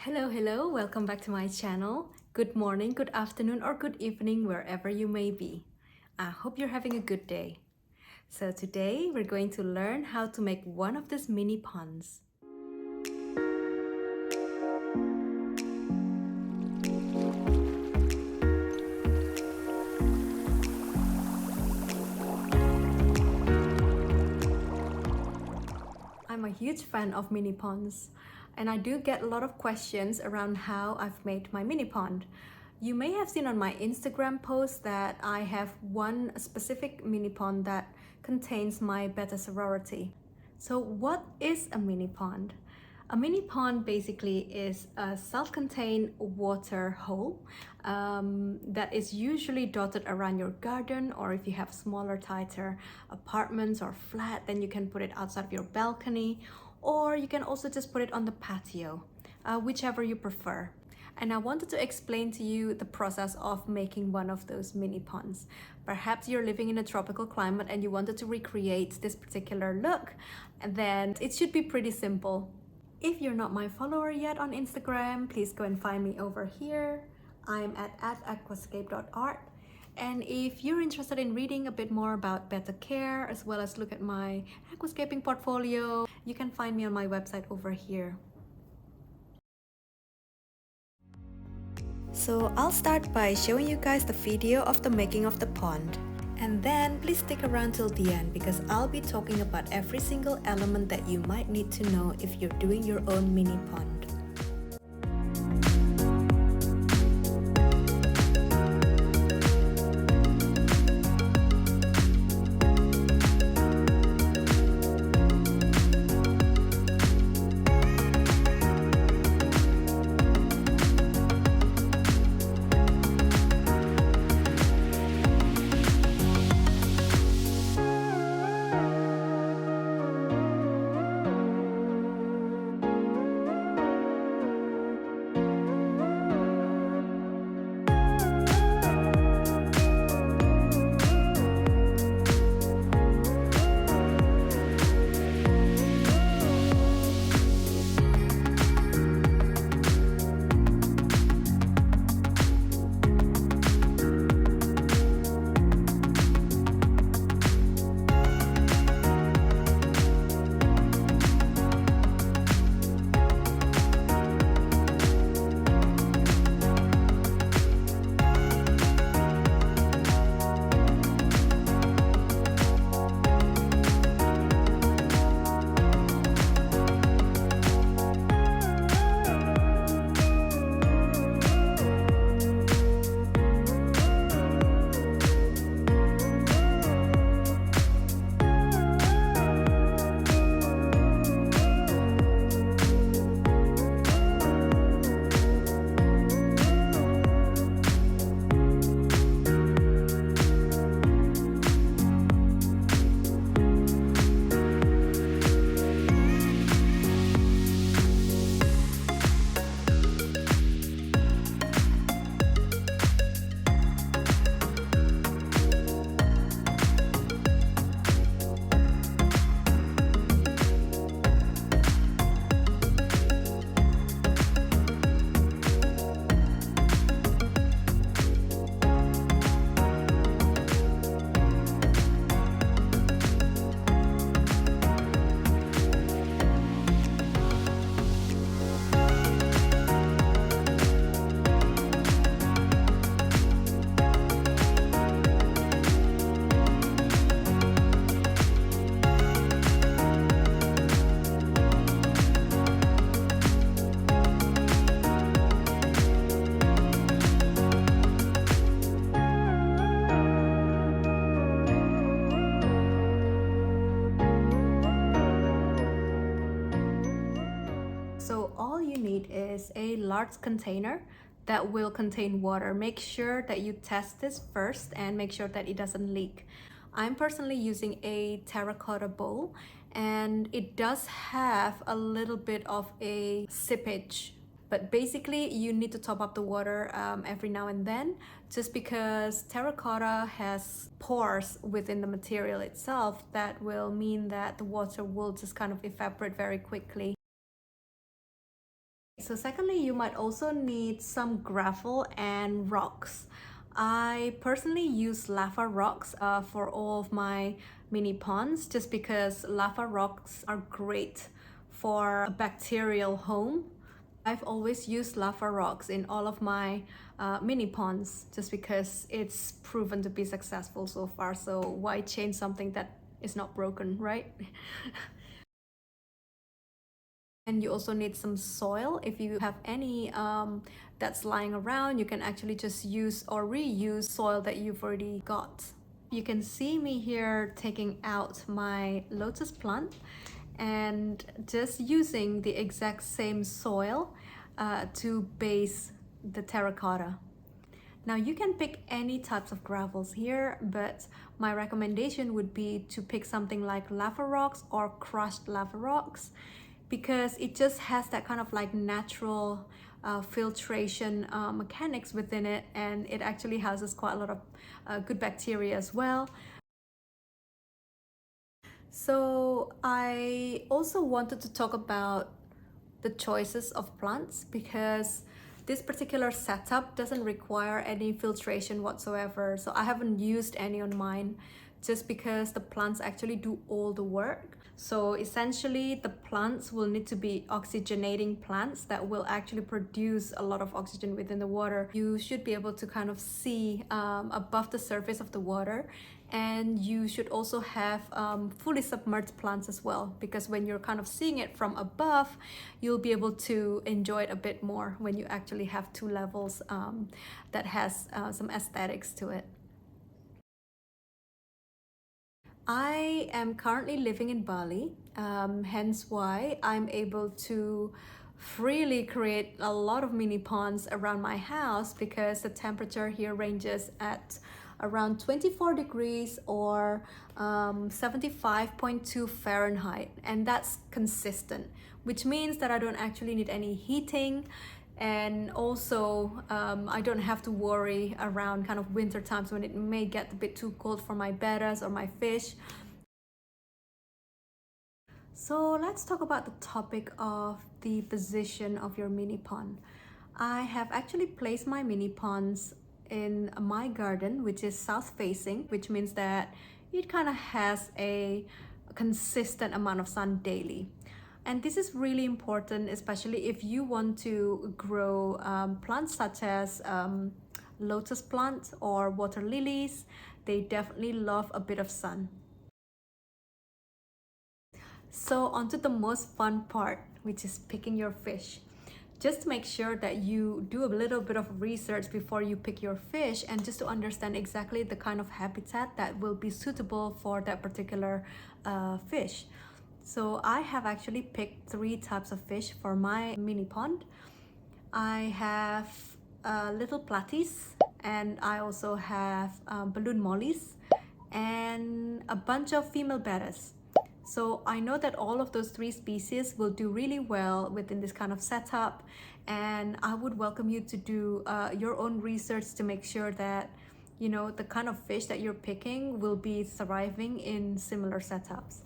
Hello, welcome back to my channel. Good morning, good afternoon, or good evening, wherever you may be. I hope you're having a good day. So today we're going to learn how to make one of these mini ponds. I'm a huge fan of mini ponds, and I do get a lot of questions around how I've made my mini pond. You may have seen on my Instagram post that I have one specific mini pond that contains my betta sorority. So what is a mini pond? A mini pond basically is a self-contained water hole that is usually dotted around your garden, or if you have smaller, tighter apartments or flat, then you can put it outside of your balcony, or you can also just put it on the patio, whichever you prefer. And I wanted to explain to you the process of making one of those mini ponds. Perhaps you're living in a tropical climate and you wanted to recreate this particular look, and then it should be pretty simple. If you're not my follower yet on Instagram, please go and find me over here. I'm at aquascape.art. And if you're interested in reading a bit more about betta care, as well as look at my aquascaping portfolio, you can find me on my website over here. So I'll start by showing you guys the video of the making of the pond. And then please stick around till the end because I'll be talking about every single element that you might need to know if you're doing your own mini pond. So all you need is a large container that will contain water. Make sure that you test this first and make sure that it doesn't leak. I'm personally using a terracotta bowl, and it does have a little bit of a seepage. But basically you need to top up the water every now and then, just because terracotta has pores within the material itself that will mean that the water will just kind of evaporate very quickly. So secondly, you might also need some gravel and rocks. I personally use lava rocks for all of my mini ponds just because lava rocks are great for a bacterial home. I've always used lava rocks in all of my mini ponds just because it's proven to be successful so far. So why change something that is not broken, right? And you also need some soil. If you have any that's lying around, you can actually just use or reuse soil that you've already got. You can see me here taking out my lotus plant and just using the exact same soil to base the terracotta. Now you can pick any types of gravels here, but my recommendation would be to pick something like lava rocks or crushed lava rocks because it just has that kind of like natural filtration mechanics within it, and it actually houses quite a lot of good bacteria as well. So I also wanted to talk about the choices of plants because this particular setup doesn't require any filtration whatsoever. So I haven't used any on mine just because the plants actually do all the work. So essentially the plants will need to be oxygenating plants that will actually produce a lot of oxygen within the water. You should be able to kind of see above the surface of the water, and you should also have fully submerged plants as well, because when you're kind of seeing it from above, you'll be able to enjoy it a bit more when you actually have two levels that has some aesthetics to it. I am currently living in Bali, hence why I'm able to freely create a lot of mini ponds around my house because the temperature here ranges at around 24 degrees or 75.2 Fahrenheit, and that's consistent, which means that I don't actually need any heating. And also I don't have to worry around kind of winter times when it may get a bit too cold for my bettas or my fish. So let's talk about the topic of the position of your mini pond. I have actually placed my mini ponds in my garden, which is south facing, which means that it kind of has a consistent amount of sun daily. And this is really important, especially if you want to grow plants such as lotus plants or water lilies. They definitely love a bit of sun. So onto the most fun part, which is picking your fish. Just make sure that you do a little bit of research before you pick your fish, and just to understand exactly the kind of habitat that will be suitable for that particular fish. So I have actually picked three types of fish for my mini pond. I have little platys, and I also have balloon mollies and a bunch of female bettas. So I know that all of those three species will do really well within this kind of setup, and I would welcome you to do your own research to make sure that you know the kind of fish that you're picking will be thriving in similar setups.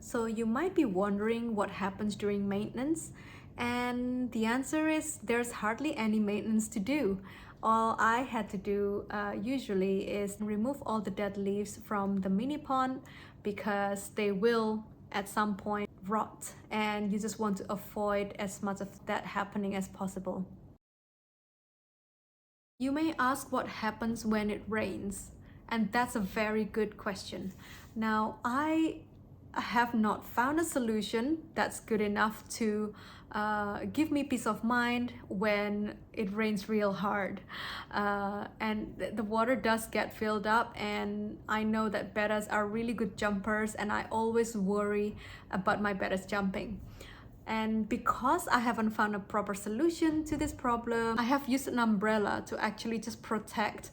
So you might be wondering what happens during maintenance, and the answer is there's hardly any maintenance to do. All I had to do usually is remove all the dead leaves from the mini pond because they will at some point rot, and you just want to avoid as much of that happening as possible. You may ask what happens when it rains, and that's a very good question. Now, I have not found a solution that's good enough to give me peace of mind when it rains real hard. And the water does get filled up, and I know that bettas are really good jumpers, and I always worry about my bettas jumping. And because I haven't found a proper solution to this problem, I have used an umbrella to actually just protect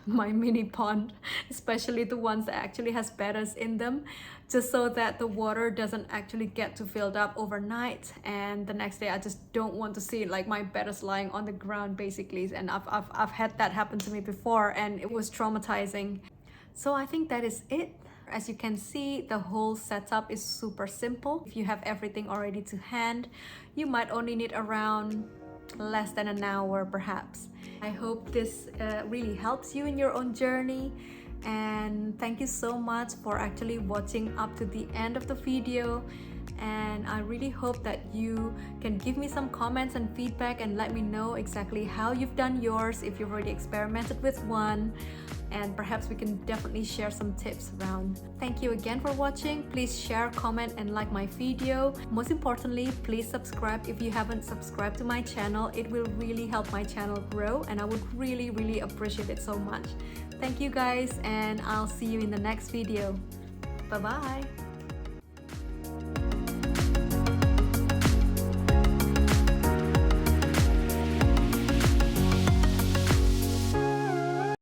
my mini pond, especially the ones that actually has bettas in them, just so that the water doesn't actually get too filled up overnight. And the next day I just don't want to see like my bettas lying on the ground basically. And I've had that happen to me before, and it was traumatizing. So I think that is it As you can see, the whole setup is super simple. If you have everything already to hand, you might only need around less than an hour perhaps. I hope this really helps you in your own journey, and thank you so much for actually watching up to the end of the video. And I really hope that you can give me some comments and feedback and let me know exactly how you've done yours, if you've already experimented with one, and perhaps we can definitely share some tips around. Thank you again for watching. Please share, comment, and like my video. Most importantly, please subscribe if you haven't subscribed to my channel. It will really help my channel grow, and I would really appreciate it so much. Thank you guys, and I'll see you in the next video. Bye bye.